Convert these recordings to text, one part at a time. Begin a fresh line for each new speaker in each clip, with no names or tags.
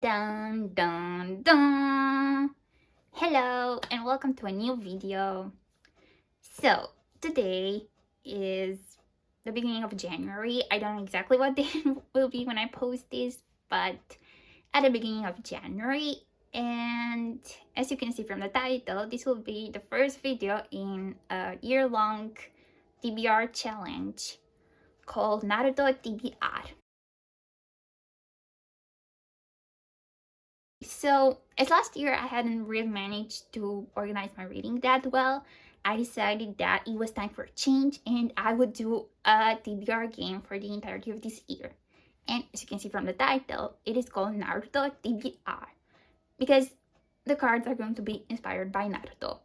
Dun dun dun! Hello and welcome to a new video. So today is the beginning of January. I don't know exactly what day it will be when I post this, but at the beginning of January. And as you can see from the title, this will be the first video in a year-long TBR challenge called Naruto TBR. So, as last year I hadn't really managed to organize my reading that well, I decided that it was time for a change and I would do a TBR game for the entirety of this year. And as you can see from the title, it is called Naruto TBR because the cards are going to be inspired by Naruto.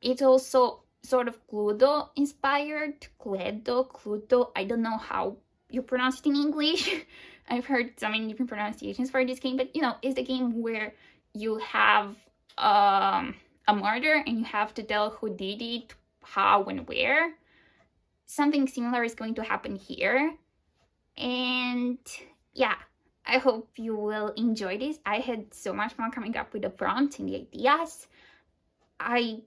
It's also sort of Cluedo inspired, Cluedo, I don't know how you pronounce it in English. I've heard so many different pronunciations for this game, but it's the game where you have a murder and you have to tell who did it, how, and where. Something similar is going to happen here. And yeah, I hope you will enjoy this. I had so much fun coming up with the prompts and the ideas. I'm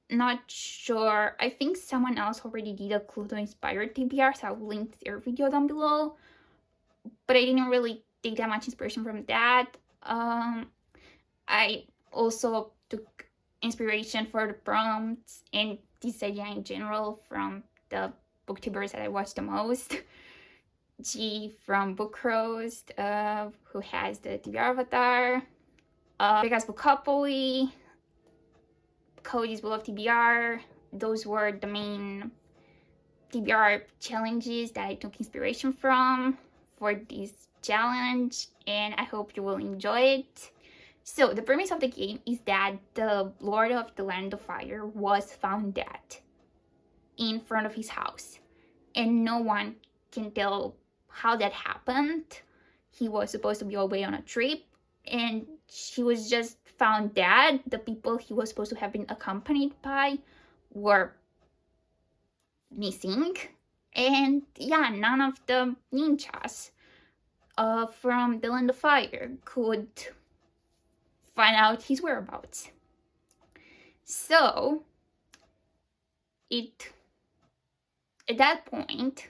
not sure. I think someone else already did a Cluedo inspired TBR, so I'll link their video down below. But I didn't really take that much inspiration from that. I also took inspiration for the prompts and this idea in general from the booktubers that I watched the most. G from Book Roast, who has the TBR avatar. Vegas Bookopoly, Cody's Will of TBR. Those were the main TBR challenges that I took inspiration from for this challenge, and I hope you will enjoy it. So the premise of the game is that the Lord of the Land of Fire was found dead in front of his house, and no one can tell how that happened. He was supposed to be away on a trip and he was just found dead. The people he was supposed to have been accompanied by were missing, and yeah, none of the ninjas from the Land of Fire could find out his whereabouts. So at that point,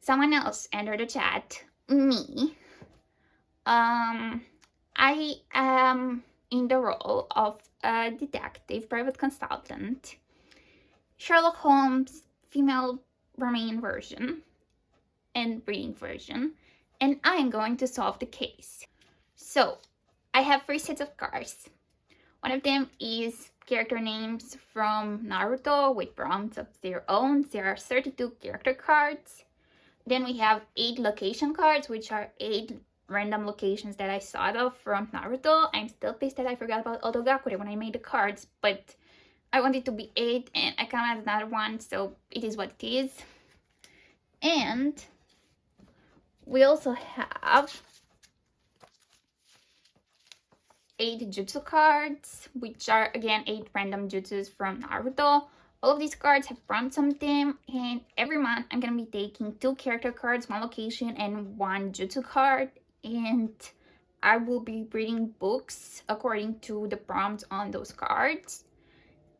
someone else entered the chat, me. I am in the role of a detective, private consultant, Sherlock Holmes female Romanian version and reading version, and I'm going to solve the case. So I have 3 sets of cards. One of them is character names from Naruto with prompts of their own. There are 32 character cards. Then we have 8 location cards, which are 8 random locations that I thought of from Naruto. I'm still pissed that I forgot about Odogakure when I made the cards, but I want it to be 8 and I come out another one, so it is what it is. And we also have 8 jutsu cards, which are again 8 random jutsus from Naruto. All of these cards have prompts on them, and every month I'm gonna be taking 2 character cards, 1 location, and 1 jutsu card, and I will be reading books according to the prompts on those cards.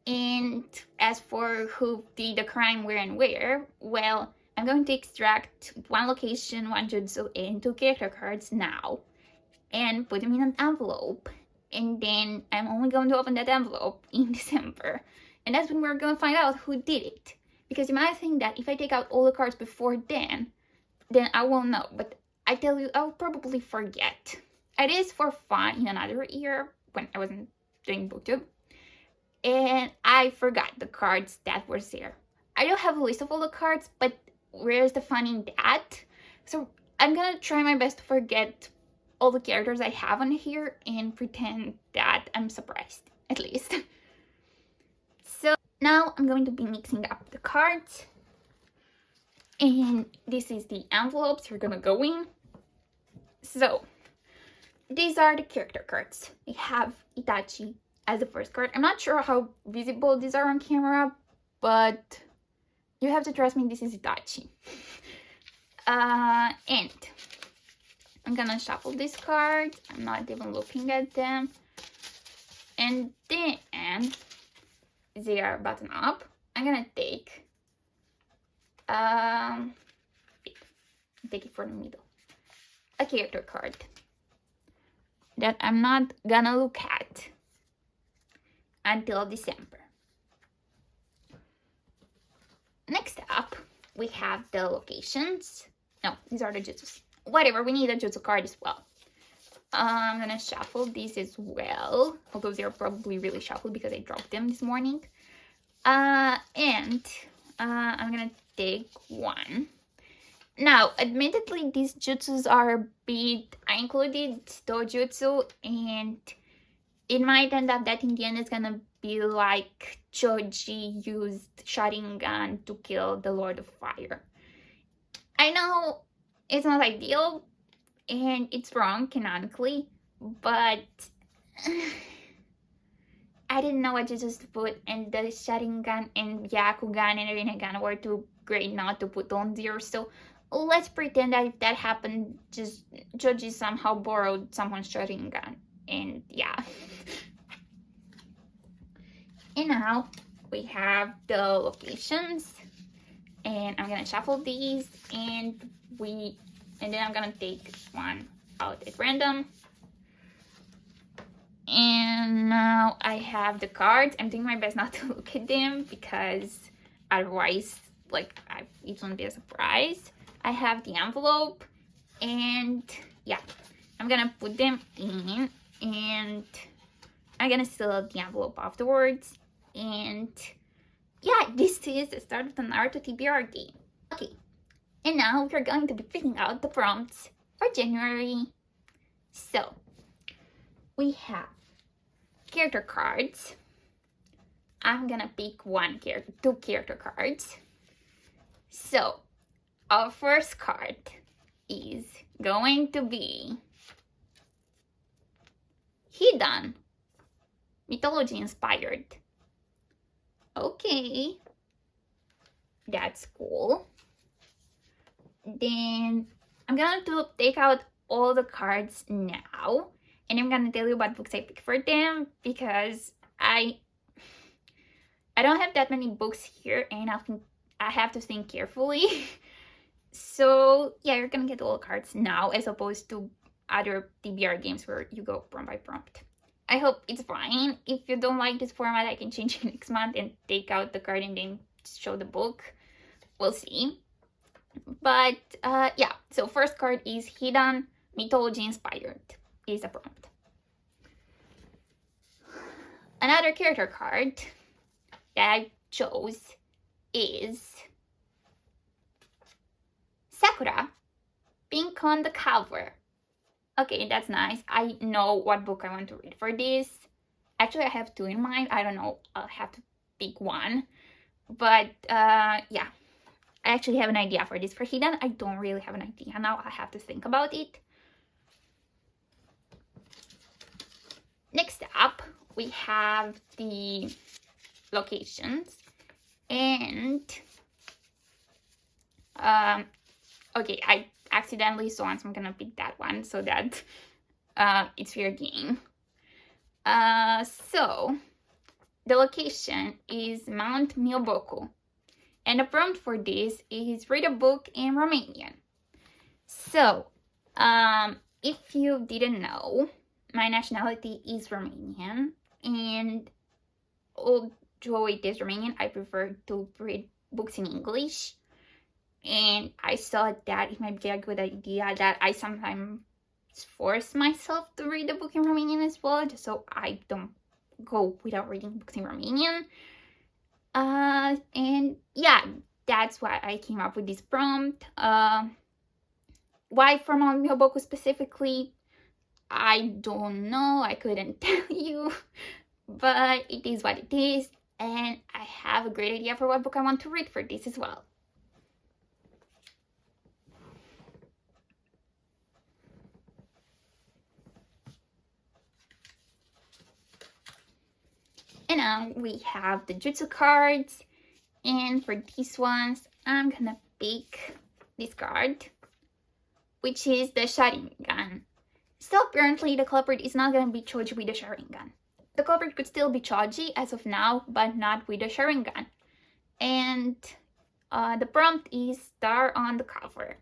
And as for who did the crime, where, and where, well, I'm going to extract 1 location, 1 jutsu, and 2 character cards now, and put them in an envelope. And then I'm only going to open that envelope in December. And that's when we're going to find out who did it. Because you might think that if I take out all the cards before then I won't know. But I tell you, I'll probably forget. It is for fun in another year when I wasn't doing booktube. And I forgot the cards that were there. I don't have a list of all the cards, but where's the fun in that? So I'm going to try my best to forget all the characters I have on here and pretend that I'm surprised, at least. So now I'm going to be mixing up the cards, and this is the envelopes we're gonna go in. So these are the character cards. We have Itachi as the first card. I'm not sure how visible these are on camera, but you have to trust me, this is Itachi. And I'm gonna shuffle these cards. I'm not even looking at them. And then they are buttoned up. I'm gonna take it for the middle. A character card that I'm not gonna look at until December. Next up, we have the locations. No, these are the jutsus. Whatever, we need a jutsu card as well. I'm gonna shuffle these as well, although they're probably really shuffled because I dropped them this morning. And I'm gonna take one. Now, admittedly, these jutsus are a bit. I included dojutsu, and it might end up that in the end it's gonna be like Choji used Sharingan to kill the Lord of Fire. I know it's not ideal and it's wrong canonically, but I didn't know what jutsus to put, and the Sharingan and Byakugan and Rinnegan were too great not to put on there, so let's pretend that if that happened, just Choji somehow borrowed someone's Sharingan, and yeah. And now we have the locations, and I'm gonna shuffle these, and then I'm gonna take one out at random. And now I have the cards. I'm doing my best not to look at them because otherwise, like, it won't be a surprise. I have the envelope, and yeah, I'm gonna put them in, and I'm gonna seal the envelope afterwards. And yeah, this is the start of the Naruto TBR game. Okay, and now we're going to be picking out the prompts for January. So we have character cards. I'm gonna pick two character cards. So our first card is going to be Hidden, mythology inspired. Okay, that's cool. Then I'm gonna take out all the cards now, and I'm gonna tell you what books I picked for them because I don't have that many books here, and I have to think carefully. So yeah, you're gonna get all the cards now as opposed to other TBR games where you go prompt by prompt. I hope it's fine. If you don't like this format, I can change it next month and take out the card and then show the book. We'll see. But yeah, so first card is Hidden, mythology inspired is the prompt. Another character card that I chose is Sakura, pink on the cover. Okay, that's nice. I know what book I want to read for this. Actually, I have two in mind. I don't know. I'll have to pick one. But yeah, I actually have an idea for this. For Hidden, I don't really have an idea now. I have to think about it. Next up, we have the locations. And okay, I accidentally saw one, so I'm gonna pick that one so that it's fair game. So the location is Mount Milboku, and the prompt for this is read a book in Romanian. So if you didn't know, my nationality is Romanian, and although it is Romanian, I prefer to read books in English. And I thought that it might be a good idea that I sometimes force myself to read a book in Romanian as well, just so I don't go without reading books in Romanian. And yeah, that's why I came up with this prompt. Why from Myoboku specifically, I don't know. I couldn't tell you, but it is what it is, and I have a great idea for what book I want to read for this as well. And now we have the jutsu cards, and for these ones, I'm gonna pick this card. which is the Sharingan. Still, apparently, the culprit is not gonna be Choji with the Sharingan. The culprit could still be Choji as of now, but not with the Sharingan. And the prompt is star on the cover.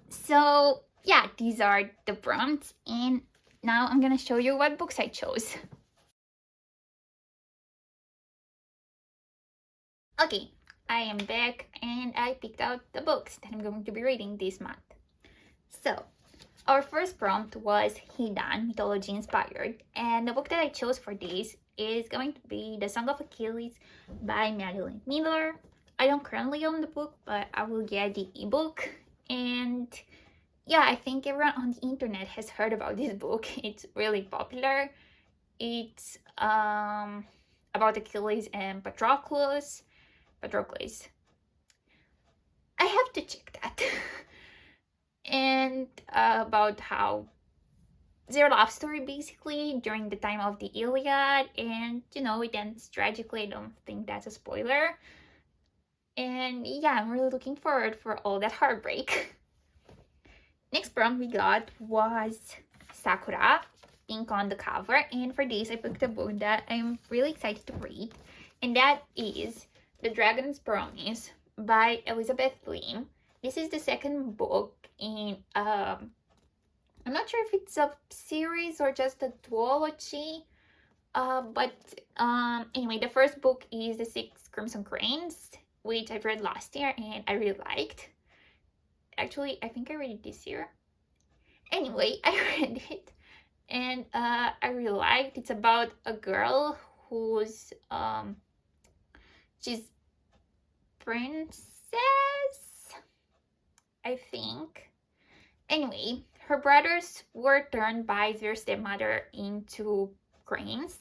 So yeah, these are the prompts, and now I'm gonna show you what books I chose. Okay, I am back and I picked out the books that I'm going to be reading this month. So, our first prompt was Hidan, mythology inspired, and the book that I chose for this is going to be The Song of Achilles by Madeline Miller. I don't currently own the book, but I will get the ebook. And yeah, I think everyone on the internet has heard about this book. It's really popular. It's about Achilles and Patroclus. I have to check that. And about how their love story basically during the time of the Iliad, and you know, it ends tragically. I don't think that's a spoiler. And yeah, I'm really looking forward for all that heartbreak. Next prompt we got was Sakura, pink on the cover, and for this I picked a book that I'm really excited to read, and that is The Dragon's Promise by Elizabeth Lim. This is the second book in I'm not sure if it's a series or just a duology, but anyway, the first book is The Six Crimson Cranes, which I've read last year and I really liked. Actually, I think I read it this year. Anyway, I read it and I really liked. It's about a girl who's she's princess, I think. Anyway, her brothers were turned by their stepmother into cranes,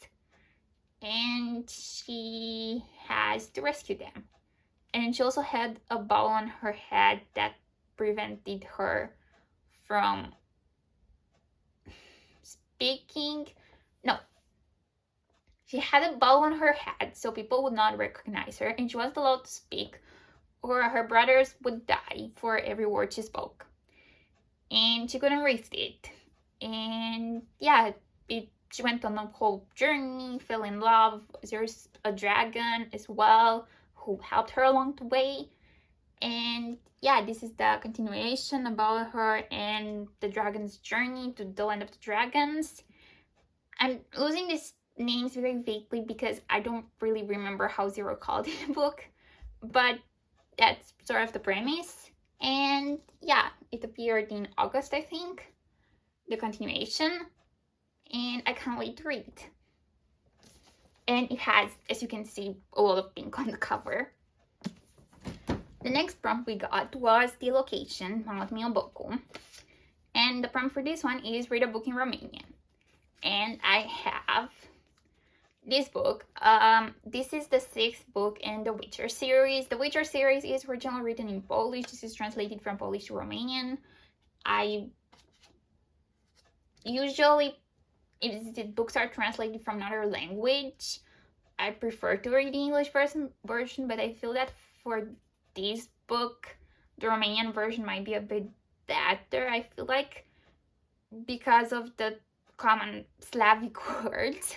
and she has to rescue them. And she also had a ball on her head that prevented her from speaking. No, she had a ball on her head so people would not recognize her, and she wasn't allowed to speak, or her brothers would die for every word she spoke. And she couldn't resist it. And yeah, she went on a whole journey, fell in love. There's a dragon as well who helped her along the way. And yeah, this is the continuation about her and the dragon's journey to the land of the dragons. I'm losing these names very vaguely because I don't really remember how they were called in the book, but that's sort of the premise. And yeah, it appeared in August, I think, the continuation, and I can't wait to read it. And it has, as you can see, a lot of pink on the cover. The next prompt we got was the location, Mangot Mio Boku. And the prompt for this one is read a book in Romanian. And I have this book. This is the sixth book in the Witcher series. The Witcher series is originally written in Polish. This is translated from Polish to Romanian. I usually, if the books are translated from another language, I prefer to read the English version, but I feel that for this book, the Romanian version might be a bit better, I feel like, because of the common Slavic words.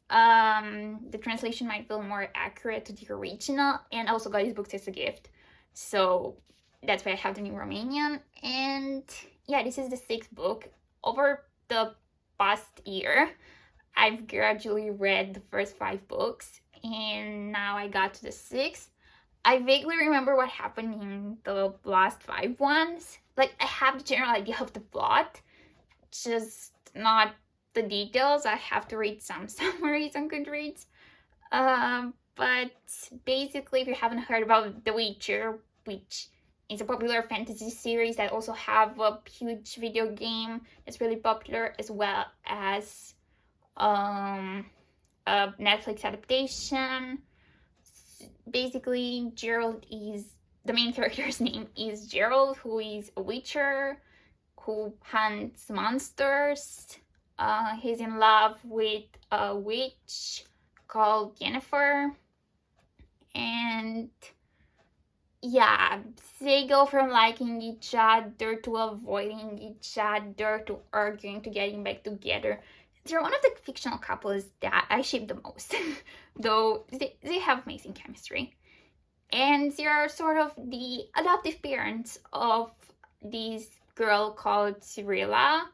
The translation might feel more accurate to the original, and I also got these books as a gift, so that's why I have them in Romanian. And yeah, this is the sixth book. Over the past year, I've gradually read the first 5 books, and now I got to the 6th. I vaguely remember what happened in the last 5 ones. Like, I have the general idea of the plot, just not the details. I have to read some summaries on Goodreads. But basically, if you haven't heard about The Witcher, which is a popular fantasy series that also have a huge video game that's really popular, as well as a Netflix adaptation. Basically, Gerald is, the main character's name is Gerald, who is a witcher who hunts monsters. He's in love with a witch called Yennefer, and yeah, they go from liking each other to avoiding each other to arguing to getting back together. They're one of the fictional couples that I ship the most, though they have amazing chemistry. And they're sort of the adoptive parents of this girl called Cyrilla,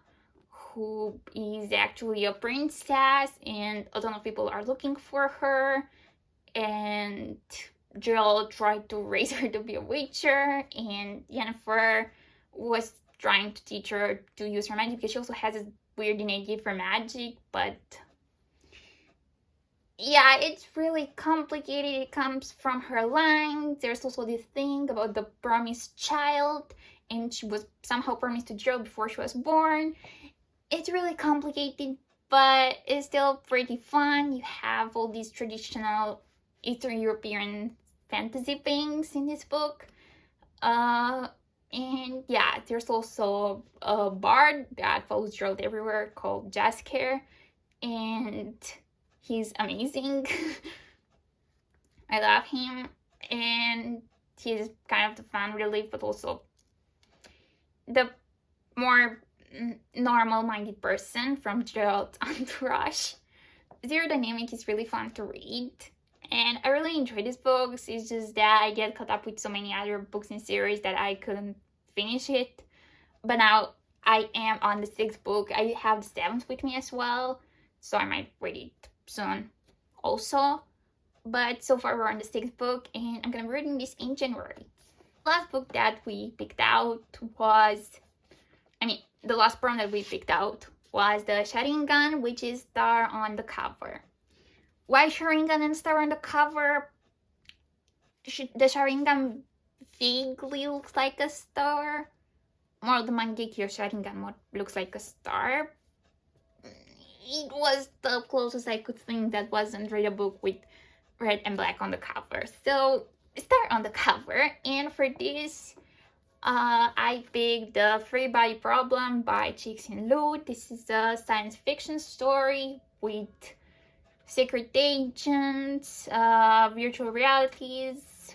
who is actually a princess, and a ton of people are looking for her. And Jill tried to raise her to be a witcher, and Yennefer was trying to teach her to use her magic because she also has this weird innate gift for magic, but yeah, it's really complicated. It comes from her line. There's also this thing about the promised child, and she was somehow promised to Jill before she was born. It's really complicated, but it's still pretty fun. You have all these traditional Eastern European fantasy things in this book. And yeah, there's also a bard that follows Gerald everywhere called Jaskier, and he's amazing. I love him, and he's kind of the fun relief, but also the more normal-minded person from Gerald's entourage. Their dynamic is really fun to read, and I really enjoy these books. It's just that I get caught up with so many other books and series that I couldn't finish it. But now I am on the 6th book. I have the 7th with me as well, so I might read it soon also. But so far we're on the 6th book, and I'm gonna be reading this in January. The last book that we picked out was, the last poem that we picked out was the Sharingan, which is star on the cover. Why Sharingan and star on the cover? The Sharingan vaguely looks like a star. More the Mangekyo Sharingan what looks like a star. It was the closest I could think that wasn't read a book with red and black on the cover. So star on the cover, and for this I picked The Free Body Problem by Cixin Liu. This is a science fiction story with secret agents, virtual realities,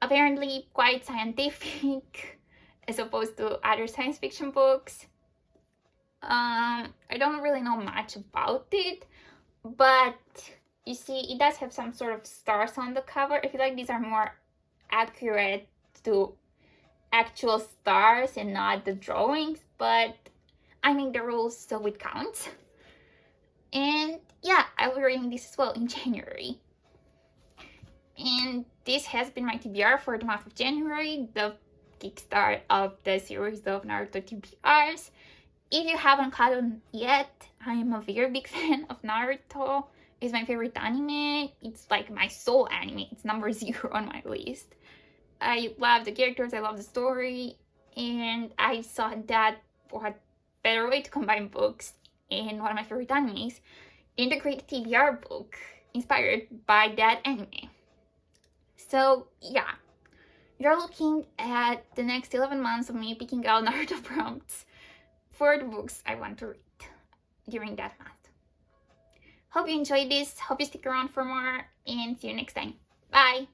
apparently quite scientific as opposed to other science fiction books. I don't really know much about it, but you see, it does have some sort of stars on the cover. I feel like these are more accurate to actual stars and not the drawings, but I make the rules, so it counts. And yeah, I'll be reading this as well in January. And this has been my TBR for the month of January, the kickstart of the series of Naruto TBRs. If you haven't caught on yet, I am a very big fan of Naruto. It's my favorite anime. It's like my soul anime. It's number 0 on my list. I love the characters, I love the story, and I saw that what better way to combine books in one of my favorite animes, integrate a TBR book inspired by that anime. So yeah, you're looking at the next 11 months of me picking out Naruto prompts for the books I want to read during that month. Hope you enjoyed this, hope you stick around for more, and see you next time. Bye!